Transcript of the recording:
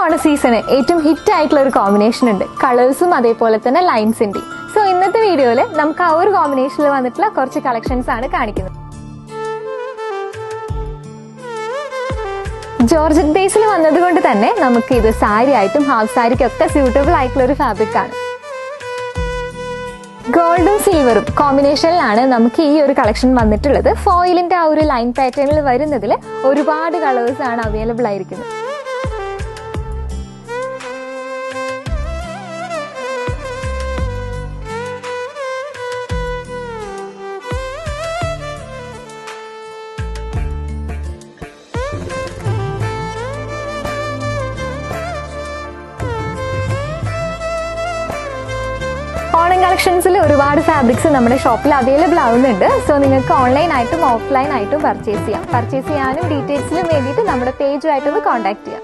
ഓണ സീസണ് ഏറ്റവും ഹിറ്റ് ആയിട്ടുള്ള ഒരു കോമ്പിനേഷൻ ഉണ്ട്, കളേഴ്സും അതേപോലെ തന്നെ ലൈൻസിന്റെ. സോ ഇന്നത്തെ വീഡിയോയിൽ നമുക്ക് ആ ഒരു കോമ്പിനേഷനിൽ വന്നിട്ടുള്ള കുറച്ച് കളക്ഷൻസ് ആണ് കാണിക്കുന്നത്. ജോർജറ്റ് ബേസിൽ വന്നതുകൊണ്ട് തന്നെ നമുക്ക് ഇത് സാരി ആയിട്ടും ഹാഫ് സാരിക്കൊക്കെ സ്യൂട്ടബിൾ ആയിട്ടുള്ള ഒരു ഫാബ്രിക് ആണ്. ഗോൾഡും സിൽവറും കോമ്പിനേഷനിലാണ് നമുക്ക് ഈ ഒരു കളക്ഷൻ വന്നിട്ടുള്ളത്. ഫോയിലിന്റെ ആ ഒരു ലൈൻ പാറ്റേണിൽ വരുന്നതിൽ ഒരുപാട് കളേഴ്സ് ആണ് അവൈലബിൾ ആയിരിക്കുന്നത്. ഓണം കളക്ഷൻസിൽ ഒരുപാട് ഫാബ്രിക്സ് നമ്മുടെ ഷോപ്പിൽ അവൈലബിൾ ആവുന്നുണ്ട്. സോ നിങ്ങൾക്ക് ഓൺലൈൻ ആയിട്ടും ഓഫ്ലൈൻ ആയിട്ടും പർച്ചേസ് ചെയ്യാം. പർച്ചേസ് ചെയ്യാനും ഡീറ്റെയിൽസിനും വേണ്ടിയിട്ട് നമ്മുടെ പേജുമായിട്ടൊന്ന് കോൺടാക്ട് ചെയ്യാം.